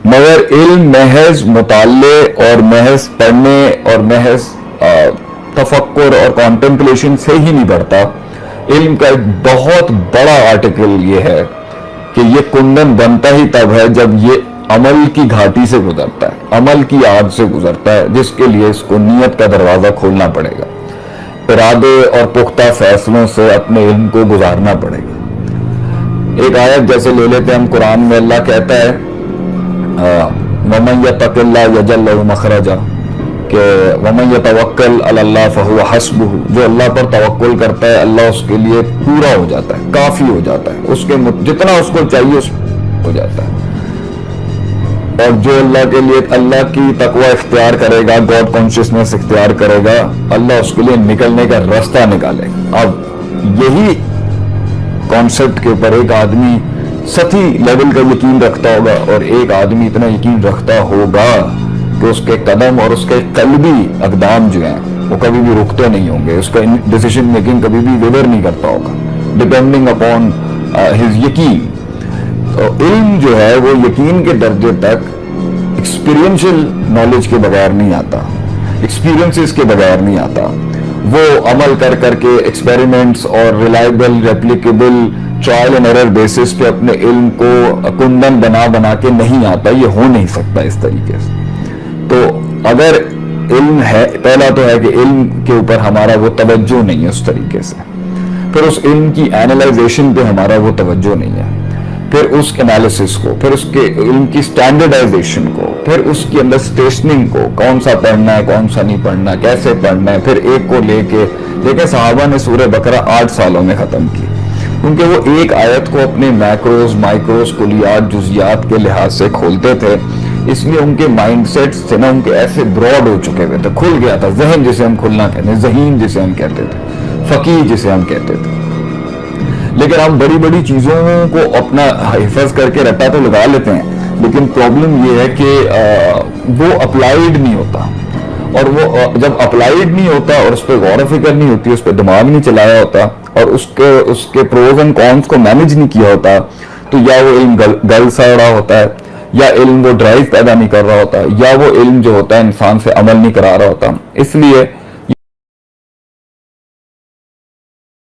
مگر علم محض مطالعے اور محض پڑھنے اور محض تفکر اور کانٹمپلیشن سے ہی نہیں بڑھتا. علم کا ایک بہت بڑا آرٹیکل یہ ہے کہ یہ کندن بنتا ہی تب ہے جب یہ عمل کی گھاٹی سے گزرتا ہے، عمل کی آگ سے گزرتا ہے، جس کے لیے اس کو نیت کا دروازہ کھولنا پڑے گا، ارادے اور پختہ فیصلوں سے اپنے علم کو گزارنا پڑے گا. ایک آیت جیسے لے لیتے ہیں ہم، قرآن میں اللہ کہتا ہے وَمَن يَتَّقِ اللَّهَ يَجْعَل لَّهُ مَخْرَجًا، کہ وَمَن يَتَوَكَّلْ عَلَى اللَّهِ فَهُوَ حَسْبُهُ، جو اللہ پر توکل کرتا ہے اللہ اس کے لیے پورا ہو جاتا ہے، کافی ہو جاتا ہے، اس کے جتنا اس کو چاہیے اس ہو جاتا ہے. اور جو اللہ کے لیے اللہ کی تقوی اختیار کرے گا، گاڈ کانشیسنس اختیار کرے گا، اللہ اس کے لیے نکلنے کا راستہ نکالے گا. اب یہی کانسیپٹ کے اوپر ایک آدمی سطحی لیول کا یقین رکھتا ہوگا اور ایک آدمی اتنا یقین رکھتا ہوگا کہ اس کے قدم اور اس کے قلبی اقدام جو ہیں وہ کبھی بھی رکتے نہیں ہوں گے، اس کا ڈیسیشن میکنگ کبھی بھی ویور نہیں کرتا ہوگا ڈپینڈنگ اپون ہز یقین. تو علم جو ہے وہ یقین کے درجے تک ایکسپیرینشل نالج کے بغیر نہیں آتا، ایکسپیرینسز کے بغیر نہیں آتا. وہ عمل کر کر کے ایکسپیریمنٹس اور reliable replicable trial and error basis پہ اپنے علم کو کندن بنا بنا کے نہیں آتا، یہ ہو نہیں سکتا اس طریقے سے. تو اگر علم ہے، پہلا تو ہے کہ علم کے اوپر ہمارا وہ توجہ نہیں ہے اس طریقے سے، پھر اس علم کی اینالائزیشن پہ ہمارا وہ توجہ نہیں ہے، پھر اس انالیسس کو، پھر اس کے علم کی سٹینڈرڈائزیشن کو، پھر اس کی اندر اسٹیشننگ کو، کون سا پڑھنا ہے کون سا نہیں پڑھنا، کیسے پڑھنا ہے. پھر ایک کو لے کے دیکھیں صحابہ نے سورہ بقرہ 8 سالوں میں ختم کی، کیونکہ وہ ایک آیت کو اپنے میکروز مائکروز کلیات جزیات کے لحاظ سے کھولتے تھے، اس لیے ان کے مائنڈ سیٹ سے نا ان کے ایسے براڈ ہو چکے ہوئے تھے، کھل گیا تھا ذہن جسے ہم کھلنا کہتے ہیں، ذہین جسے ہم کہتے تھے، فقیہ جسے ہم کہتے تھے. لیکن ہم بڑی بڑی چیزوں کو اپنا حفظ کر کے رٹا تو لگا لیتے ہیں، لیکن پرابلم یہ ہے کہ وہ اپلائیڈ نہیں ہوتا، اور وہ جب اپلائیڈ نہیں ہوتا اور اس پہ غور و فکر نہیں ہوتی، اس پہ دماغ نہیں چلایا ہوتا اور اس کے پروز اینڈ کونس کو مینیج نہیں کیا ہوتا، تو یا وہ علم گل سا رہا ہوتا ہے، یا علم وہ ڈرائیو پیدا نہیں کر رہا ہوتا، یا وہ علم جو ہوتا ہے انسان سے عمل نہیں کرا رہا ہوتا. اس لیے